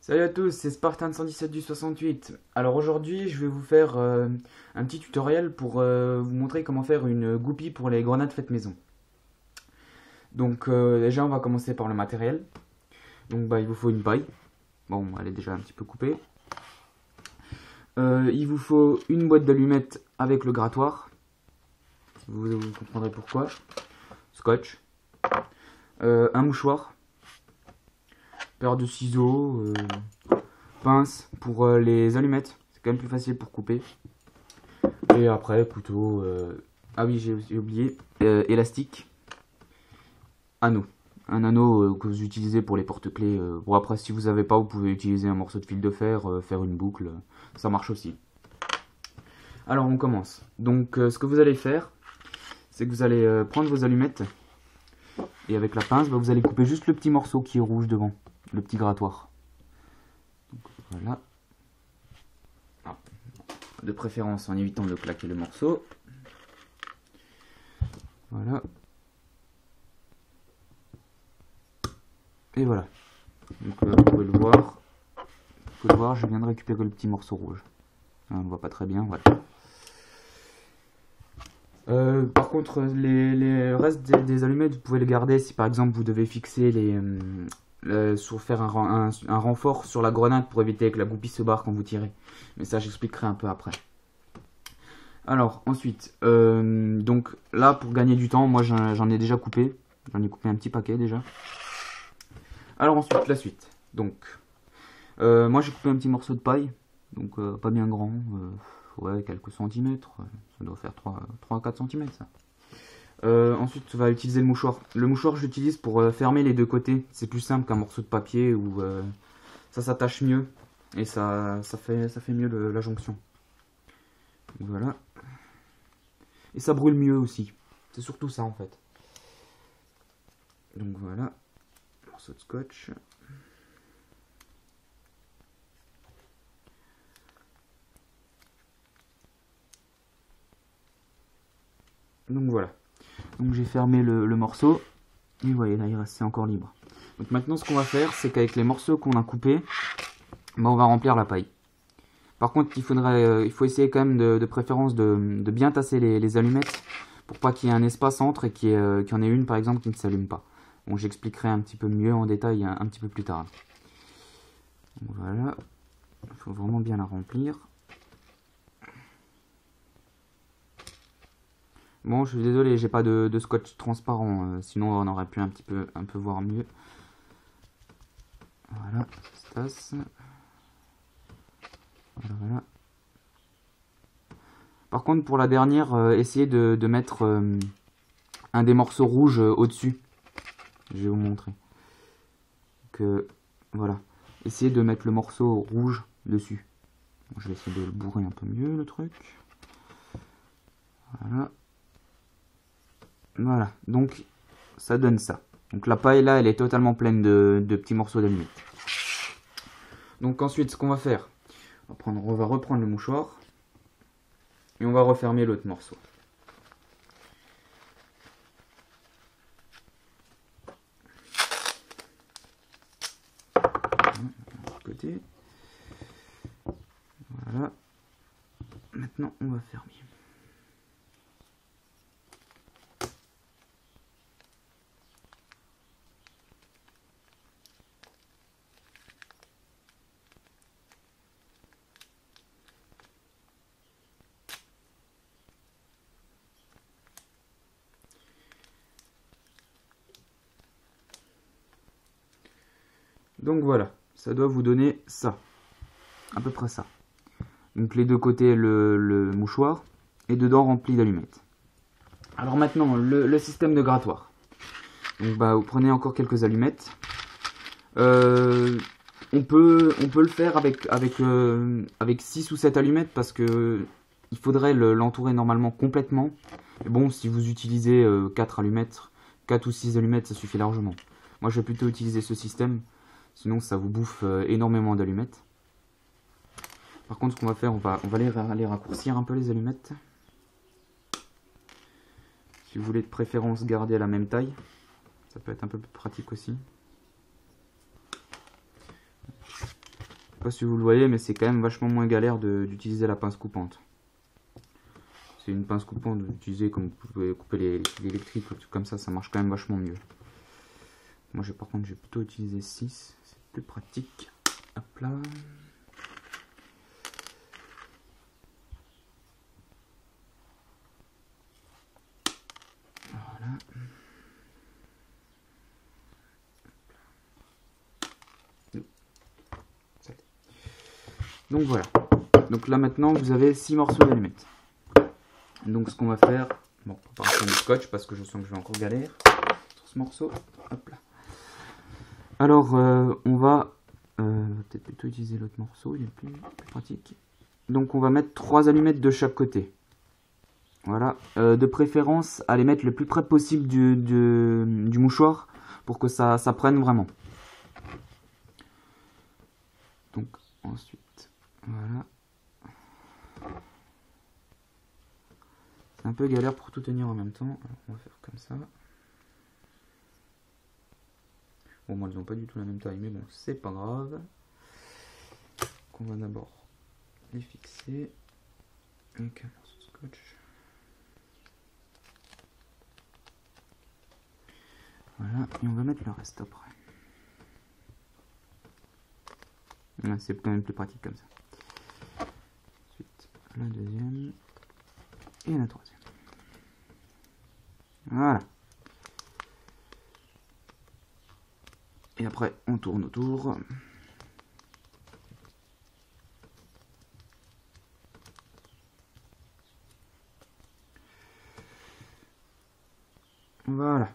Salut à tous, c'est Spartan 117 du 68. Alors aujourd'hui, je vais vous faire un petit tutoriel pour vous montrer comment faire une goupille pour les grenades faites maison. Donc déjà, on va commencer par le matériel. Donc il vous faut une paille. Bon, elle est déjà un petit peu coupée. Il vous faut une boîte d'allumettes avec le grattoir. Vous comprendrez pourquoi. Scotch. Un mouchoir. Paire de ciseaux. Pince pour les allumettes. C'est quand même plus facile pour couper. Et après, couteau. Ah oui, j'ai oublié. Élastique. Anneau. Un anneau que vous utilisez pour les porte-clés. Bon, après, si vous n'avez pas, vous pouvez utiliser un morceau de fil de fer, faire une boucle. Ça marche aussi. Alors, on commence. Donc, ce que vous allez faire, c'est que vous allez prendre vos allumettes. Et avec la pince, vous allez couper juste le petit morceau qui est rouge devant. Le petit grattoir. Donc, voilà. De préférence en évitant de claquer le morceau. Voilà. Et voilà. Donc vous pouvez le voir. Je viens de récupérer le petit morceau rouge. On ne voit pas très bien, voilà. Par contre, les restes des allumettes, vous pouvez les garder si par exemple vous devez fixer faire un renfort sur la grenade pour éviter que la goupille se barre quand vous tirez. Mais ça, j'expliquerai un peu après. Alors, ensuite, donc là, pour gagner du temps, moi j'en ai déjà coupé. J'en ai coupé un petit paquet déjà. Alors ensuite, la suite. Donc, moi j'ai coupé un petit morceau de paille. Donc, pas bien grand. Ouais, quelques centimètres. Ça doit faire 3-4 centimètres ça. Ensuite, on va utiliser le mouchoir. Le mouchoir, j'utilise pour fermer les deux côtés. C'est plus simple qu'un morceau de papier où ça s'attache mieux. Et ça fait mieux la jonction. Donc, voilà. Et ça brûle mieux aussi. C'est surtout ça en fait. Donc voilà. Morceau de scotch. Donc voilà. Donc j'ai fermé le morceau. Et vous voyez là il reste, c'est encore libre. Donc maintenant ce qu'on va faire, c'est qu'avec les morceaux qu'on a coupés, on va remplir la paille. Par contre il faut essayer quand même de préférence de bien tasser les allumettes pour pas qu'il y ait un espace entre et qu'il y en ait une par exemple qui ne s'allume pas. Bon, j'expliquerai un petit peu mieux en détail un petit peu plus tard. Donc, voilà, il faut vraiment bien la remplir. Bon, je suis désolé, j'ai pas de scotch transparent, sinon on aurait pu un peu voir mieux. Voilà, ça se tasse. Voilà. Par contre, pour la dernière, essayez de mettre un des morceaux rouges au-dessus. Je vais vous montrer. Que voilà. Essayez de mettre le morceau rouge dessus. Bon, je vais essayer de le bourrer un peu mieux le truc. Voilà. Voilà. Donc ça donne ça. Donc la paille là, elle est totalement pleine de petits morceaux d'allumettes. Donc ensuite, ce qu'on va faire, on va reprendre le mouchoir et on va refermer l'autre morceau. Côté. Voilà. Maintenant, on va fermer. Donc voilà, ça doit vous donner ça. À peu près ça. Donc les deux côtés le mouchoir et dedans rempli d'allumettes. Alors maintenant le système de grattoir. Donc vous prenez encore quelques allumettes. On peut le faire avec 6 ou 7 allumettes parce que il faudrait l'entourer normalement complètement. Mais bon, si vous utilisez 4 allumettes, 4 ou 6 allumettes, ça suffit largement. Moi je vais plutôt utiliser ce système, sinon ça vous bouffe énormément d'allumettes. Par contre, ce qu'on va faire, on va les raccourcir un peu les allumettes. Si vous voulez de préférence garder la même taille, ça peut être un peu plus pratique aussi. sais pas si vous le voyez, mais c'est quand même vachement moins galère d'utiliser la pince coupante. C'est une pince coupante utilisée comme vous pouvez couper les fils électriques ou tout comme ça marche quand même vachement mieux. Moi par contre j'ai plutôt utilisé 6, c'est plus pratique. Hop là. Voilà. Donc voilà. Donc là maintenant vous avez 6 morceaux d'allumettes. Donc ce qu'on va faire, bon, on va prendre du scotch parce que je sens que je vais encore galérer sur ce morceau. Hop là. Alors on va peut-être plutôt utiliser l'autre morceau, il est plus pratique. Donc on va mettre 3 allumettes de chaque côté. Voilà, de préférence à les mettre le plus près possible du mouchoir pour que ça prenne vraiment. Donc ensuite, voilà. C'est un peu galère pour tout tenir en même temps. Alors, on va faire comme ça. Bon, moi, ils n'ont pas du tout la même taille, mais bon, c'est pas grave. Donc, on va d'abord les fixer avec un morceau de scotch. Voilà, et on va mettre le reste après. C'est quand même plus pratique comme ça. Ensuite, la deuxième et la troisième. Voilà. Et après, on tourne autour. Voilà.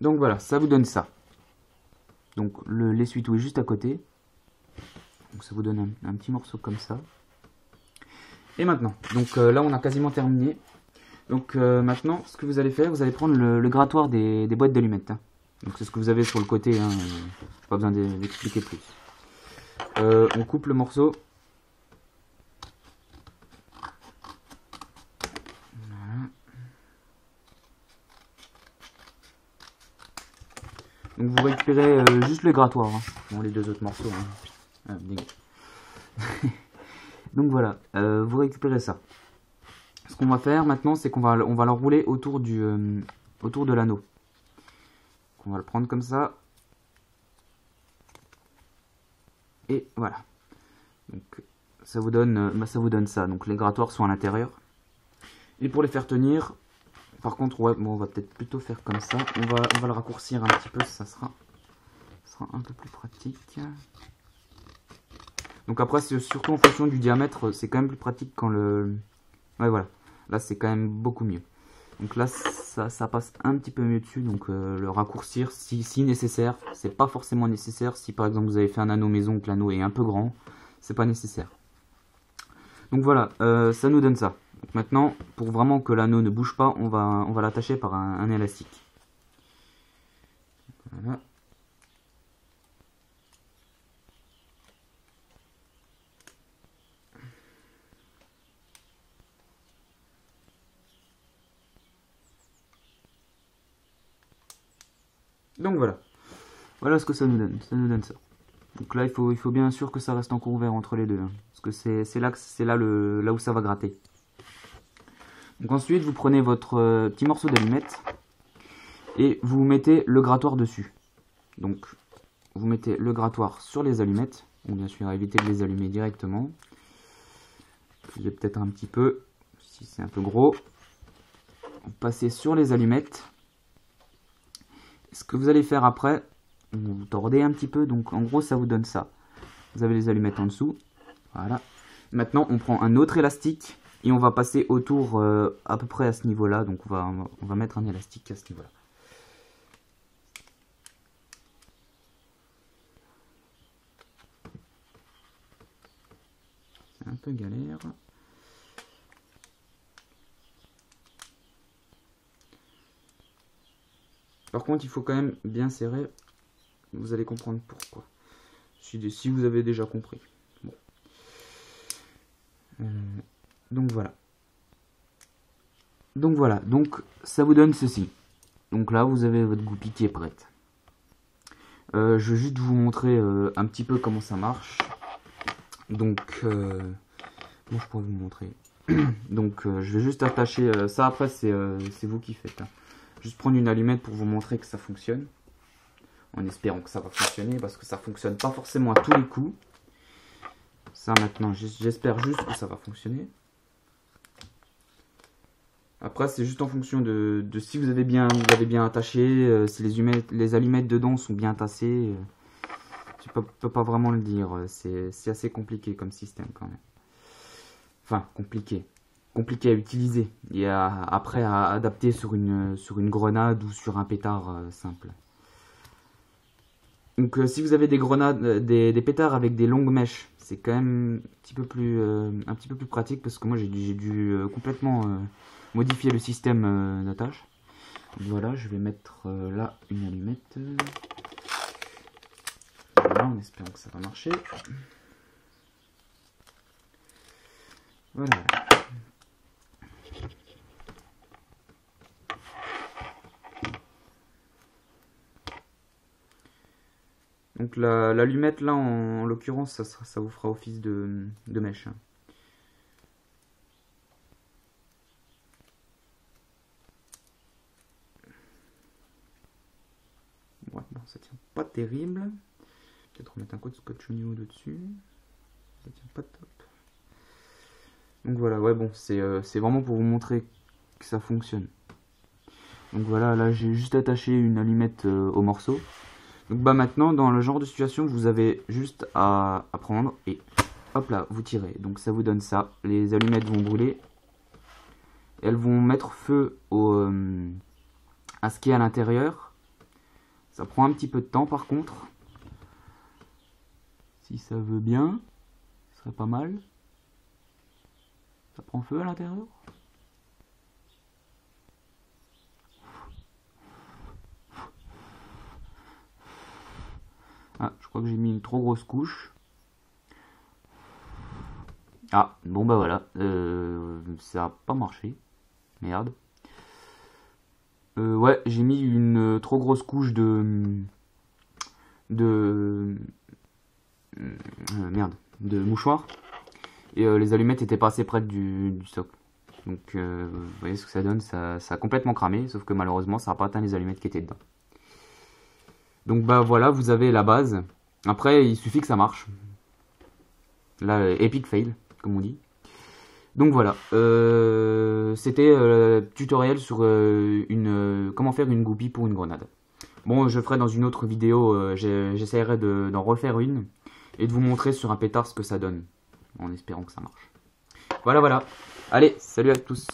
Donc voilà, ça vous donne ça. Donc l'essuie-tout est juste à côté. Donc ça vous donne un petit morceau comme ça. Et maintenant, donc là on a quasiment terminé. Donc maintenant, ce que vous allez faire, vous allez prendre le grattoir des boîtes d'allumettes. Hein. Donc c'est ce que vous avez sur le côté, hein. Pas besoin d'expliquer plus. On coupe le morceau. Voilà. Donc vous récupérez juste le grattoir. Hein. Bon, les 2 autres morceaux. Hein. Donc voilà, vous récupérez ça. Ce qu'on va faire maintenant, c'est qu'on va l'enrouler autour de l'anneau. On va le prendre comme ça. Et voilà. Donc ça vous donne ça. Donc les grattoirs sont à l'intérieur. Et pour les faire tenir, par contre, ouais, bon, on va peut-être plutôt faire comme ça. On va le raccourcir un petit peu, ça sera un peu plus pratique. Donc après, c'est surtout en fonction du diamètre, c'est quand même plus pratique quand le... Ouais, voilà. Là, c'est quand même beaucoup mieux. Donc là, ça passe un petit peu mieux dessus. Donc le raccourcir, si nécessaire. C'est pas forcément nécessaire. Si par exemple, vous avez fait un anneau maison, que l'anneau est un peu grand, c'est pas nécessaire. Donc voilà, ça nous donne ça. Donc maintenant, pour vraiment que l'anneau ne bouge pas, on va l'attacher par un élastique. Voilà. Donc voilà ce que ça nous donne, ça. Donc là il faut bien sûr que ça reste encore ouvert entre les deux, hein, parce que c'est là où ça va gratter. Donc ensuite vous prenez votre petit morceau d'allumette et vous mettez le grattoir dessus. Donc vous mettez le grattoir sur les allumettes, bon, bien sûr évitez de les allumer directement. J'ai peut-être un petit peu, si c'est un peu gros. Vous passez sur les allumettes. Ce que vous allez faire après, vous tordez un petit peu, donc en gros ça vous donne ça. Vous avez les allumettes en dessous, voilà. Maintenant on prend un autre élastique et on va passer autour à peu près à ce niveau-là, donc on va mettre un élastique à ce niveau-là. C'est un peu galère. Par contre, il faut quand même bien serrer. Vous allez comprendre pourquoi. Si vous avez déjà compris. Bon. Donc voilà. Donc ça vous donne ceci. Donc là, vous avez votre goupille qui est prête. Je vais juste vous montrer un petit peu comment ça marche. Donc, comment je pourrais vous montrer? Donc, je vais juste attacher ça. Après, c'est vous qui faites, hein. Juste prendre une allumette pour vous montrer que ça fonctionne. En espérant que ça va fonctionner, parce que ça fonctionne pas forcément à tous les coups. Ça maintenant, j'espère juste que ça va fonctionner. Après, c'est juste en fonction de si vous avez bien attaché, si les allumettes dedans sont bien tassées. Tu peux pas vraiment le dire. C'est assez compliqué comme système quand même. Enfin, compliqué. Compliqué à utiliser. Et après à adapter sur une grenade ou sur un pétard simple. Donc si vous avez des grenades, des pétards avec des longues mèches, c'est quand même un petit peu plus pratique parce que moi j'ai dû complètement modifier le système d'attache. Voilà, je vais mettre là une allumette. Voilà, en espérant que ça va marcher. Voilà. Donc l'allumette là en l'occurrence ça vous fera office de mèche. Ouais, bon, ça tient pas terrible. Peut-être remettre un coup de scotch oignon dessus. Ça tient pas top. Donc voilà, ouais bon, c'est vraiment pour vous montrer que ça fonctionne. Donc voilà, là j'ai juste attaché une allumette au morceau. Donc bah maintenant, dans le genre de situation, vous avez juste à prendre et hop là, vous tirez. Donc ça vous donne ça. Les allumettes vont brûler. Elles vont mettre feu à ce qui est à l'intérieur. Ça prend un petit peu de temps par contre. Si ça veut bien, ce serait pas mal. Ça prend feu à l'intérieur? Ah, je crois que j'ai mis une trop grosse couche. Ah, bon bah voilà, ça a pas marché. Merde. Ouais, j'ai mis une trop grosse couche merde, de mouchoir. Et les allumettes étaient pas assez près du socle. Donc vous voyez ce que ça donne, ça a complètement cramé, sauf que malheureusement ça n'a pas atteint les allumettes qui étaient dedans. Donc bah voilà, vous avez la base. Après, il suffit que ça marche. Là, epic fail, comme on dit. Donc voilà, c'était tutoriel sur comment faire une goupille pour une grenade. Bon, je ferai dans une autre vidéo, j'essaierai d'en refaire une et de vous montrer sur un pétard ce que ça donne, en espérant que ça marche. Voilà, voilà. Allez, salut à tous.